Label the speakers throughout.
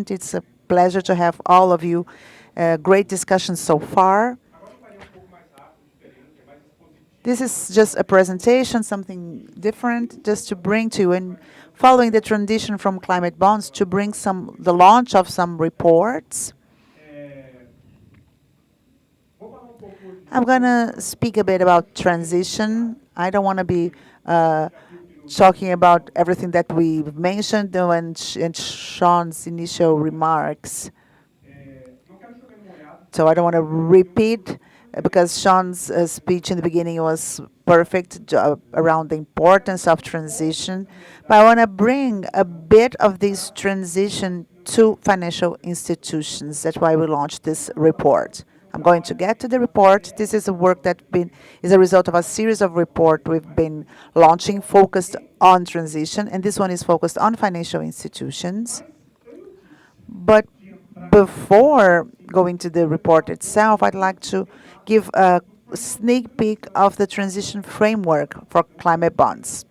Speaker 1: President. It's a pleasure to have all of you. Great discussion so far. This is just a presentation, something different, just to bring to you, and following the transition from climate bonds, to bring the launch of some reports. I'm going to speak a bit about transition. I don't want to be talking about everything that we mentioned in Sean's initial remarks. So I don't want to repeat because Sean's speech in the beginning was perfect around the importance of transition. But I want to bring a bit of this transition to financial institutions. That's why we launched this report. I'm going to get to the report. This is a work that is a result of a series of reports we've been launching focused on transition, and this one is focused on financial institutions. But before going to the report itself, I'd like to give a sneak peek of the transition framework for climate bonds.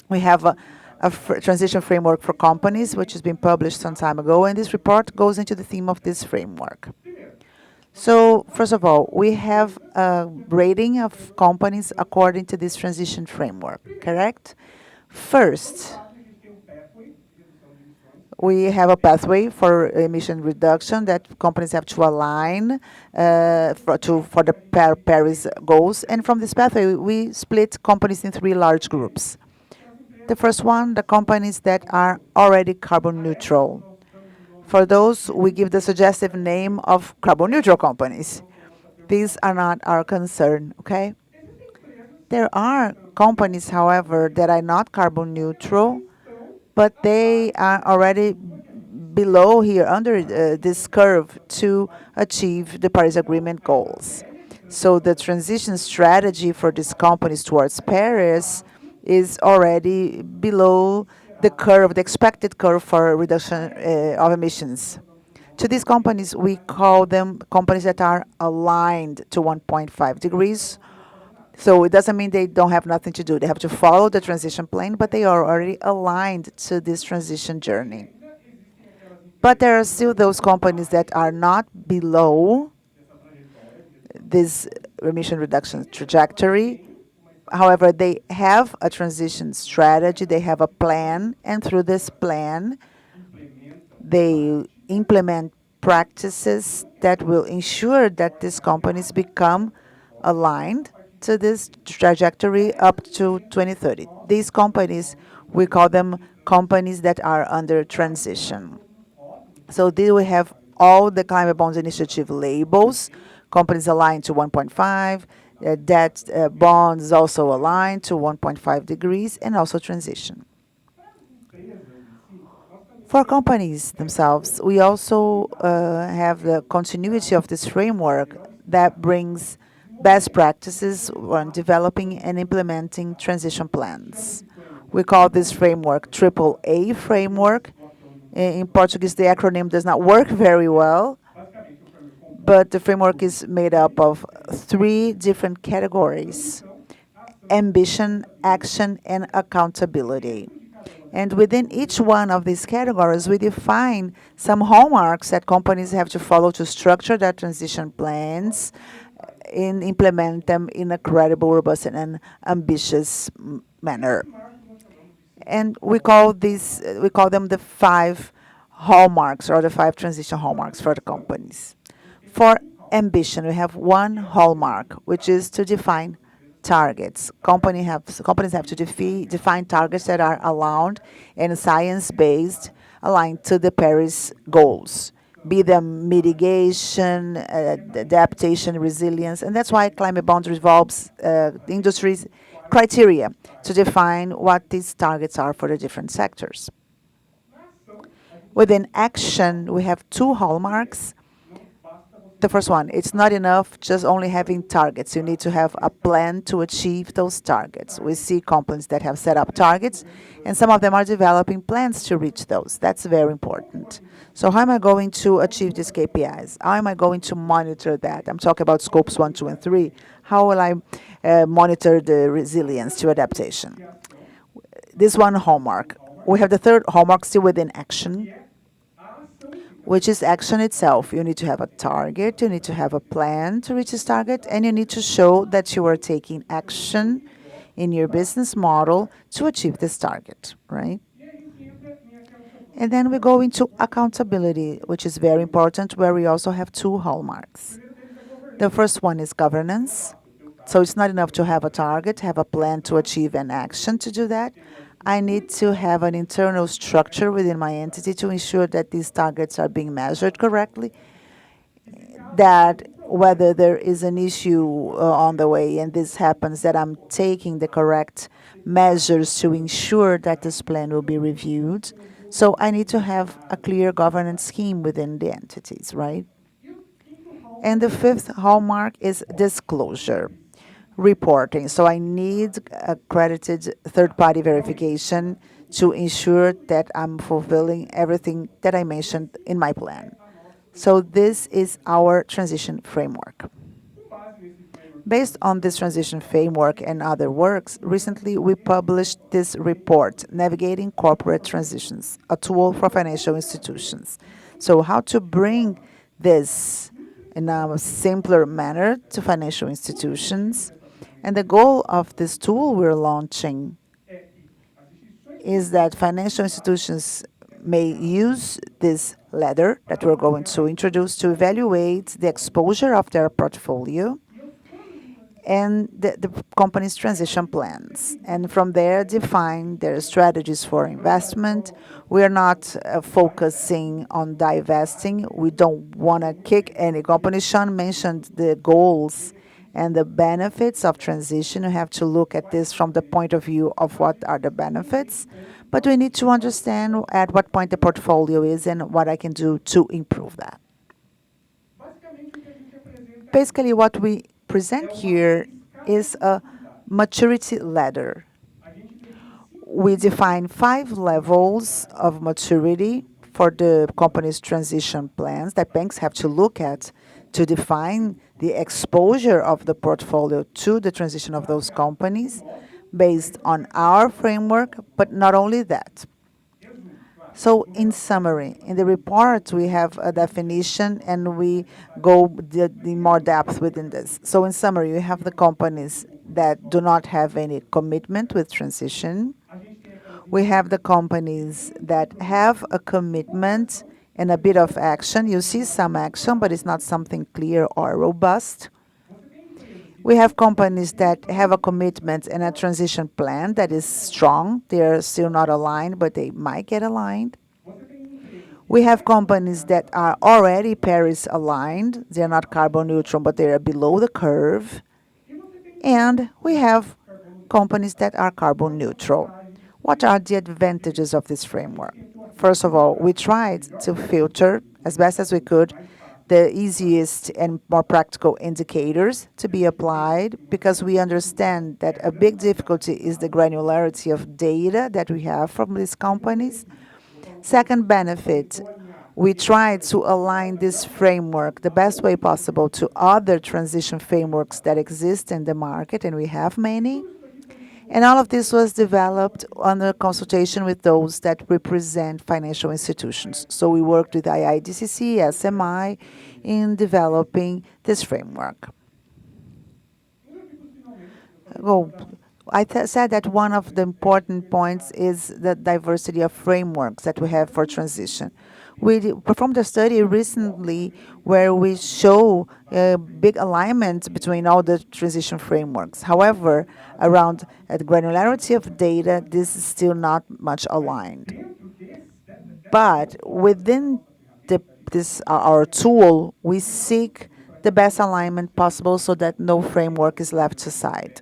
Speaker 1: We have a transition framework for companies, which has been published some time ago, and this report goes into the theme of this framework. So, first of all, we have a rating of companies according to this transition framework, correct? First, we have a pathway for emission reduction that companies have to align for the Paris goals. And from this pathway, we split companies in 3 large groups. The first one, the companies that are already carbon neutral. For those, we give the suggestive name of carbon neutral companies. These are not our concern, okay? There are companies, however, that are not carbon neutral, but they are already below here, under this curve, to achieve the Paris Agreement goals. So the transition strategy for these companies towards Paris is already below the curve, the expected curve for reduction of emissions. To these companies, we call them companies that are aligned to 1.5 degrees. So it doesn't mean they don't have nothing to do. They have to follow the transition plan, but they are already aligned to this transition journey. But there are still those companies that are not below this emission reduction trajectory. However, they have a transition strategy, they have a plan, and through this plan, they implement practices that will ensure that these companies become aligned to this trajectory up to 2030. These companies, we call them companies that are under transition. So there we have all the Climate Bonds Initiative labels, companies aligned to 1.5, debt bonds also aligned to 1.5 degrees, and also transition. For companies themselves, we also have the continuity of this framework that brings best practices on developing and implementing transition plans. We call this framework AAA framework. In Portuguese, the acronym does not work very well, but the framework is made up of 3 different categories: ambition, action, and accountability. And within each one of these categories, we define some hallmarks that companies have to follow to structure their transition plans and implement them in a credible, robust, and ambitious manner. And we call them the 5 hallmarks, or the 5 transition hallmarks for the companies. For ambition, we have 1 hallmark, which is to define targets. Companies have to define targets that are aligned and science-based, aligned to the Paris goals, be them mitigation, adaptation, resilience. And that's why climate bonds involves the industry's criteria to define what these targets are for the different sectors. Within action, we have 2 hallmarks. The first one, it's not enough just only having targets. You need to have a plan to achieve those targets. We see companies that have set up targets, and some of them are developing plans to reach those. That's very important. So how am I going to achieve these KPIs? How am I going to monitor that? I'm talking about scopes 1, 2, and 3. How will I monitor the resilience to adaptation? This 1 hallmark. We have the 3rd hallmark still within action. which is action itself. You need to have a target, you need to have a plan to reach this target, and you need to show that you are taking action in your business model to achieve this target, right? And then we go into accountability, which is very important, where we also have two hallmarks. The first one is governance. So it's not enough to have a target, have a plan to achieve an action to do that. I need to have an internal structure within my entity to ensure that these targets are being measured correctly, that whether there is an issue on the way and this happens, that I'm taking the correct measures to ensure that this plan will be reviewed. So I need to have a clear governance scheme within the entities, right? And the fifth hallmark is disclosure, reporting. So I need accredited third-party verification to ensure that I'm fulfilling everything that I mentioned in my plan. So this is our transition framework. Based on this transition framework and other works, recently we published this report, Navigating Corporate Transitions, a tool for financial institutions. So how to bring this in a simpler manner to financial institutions. And the goal of this tool we're launching is that financial institutions may use this ladder that we're going to introduce to evaluate the exposure of their portfolio and the company's transition plans. And from there, define their strategies for investment. We are not focusing on divesting. We don't want to kick any company. Sean mentioned the goals and the benefits of transition. You have to look at this from the point of view of what are the benefits. But we need to understand at what point the portfolio is and what I can do to improve that. Basically, what we present here is a maturity ladder. We define 5 levels of maturity for the company's transition plans that banks have to look at to define the exposure of the portfolio to the transition of those companies based on our framework, but not only that. So in summary, in the report, we have a definition and we go in more depth within this. So in summary, we have the companies that do not have any commitment with transition. We have the companies that have a commitment and a bit of action. You see some action, but it's not something clear or robust. We have companies that have a commitment and a transition plan that is strong. They are still not aligned, but they might get aligned. We have companies that are already Paris aligned. They're not carbon neutral, but they are below the curve. And we have companies that are carbon neutral. What are the advantages of this framework? First of all, we tried to filter as best as we could the easiest and more practical indicators to be applied because we understand that a big difficulty is the granularity of data that we have from these companies. Second benefit, we tried to align this framework the best way possible to other transition frameworks that exist in the market, and we have many. And all of this was developed under consultation with those that represent financial institutions. So we worked with IIGCC, SMI, in developing this framework. Well, I said that one of the important points is the diversity of frameworks that we have for transition. We performed a study recently where we show a big alignment between all the transition frameworks. However, around the granularity of data, this is still not much aligned. But within our tool, we seek the best alignment possible so that no framework is left aside.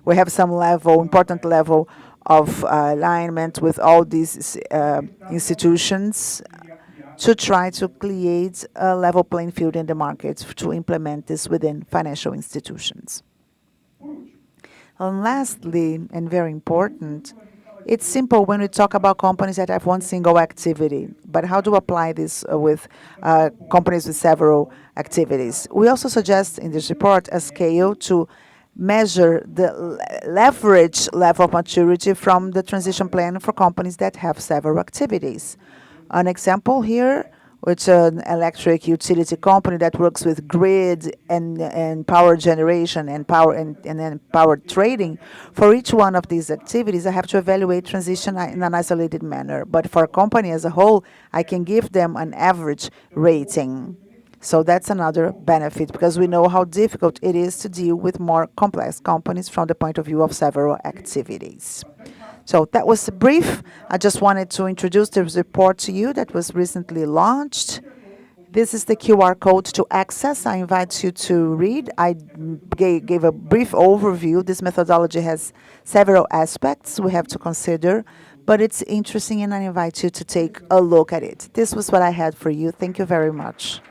Speaker 1: We have some important level of alignment with all these institutions to try to create a level playing field in the market to implement this within financial institutions. And lastly, and very important, it's simple when we talk about companies that have one single activity, but how to apply this with companies with several activities. We also suggest in this report a scale to measure the leverage level of maturity from the transition plan for companies that have several activities. An example here which is an electric utility company that works with grid and power generation and power and then power trading. For each one of these activities, I have to evaluate transition in an isolated manner. But for a company as a whole, I can give them an average rating. So that's another benefit because we know how difficult it is to deal with more complex companies from the point of view of several activities. So that was brief. I just wanted to introduce this report to you that was recently launched. This is the QR code to access. I invite you to read. I gave a brief overview. This methodology has several aspects we have to consider, but it's interesting and I invite you to take a look at it. This was what I had for you. Thank you very much.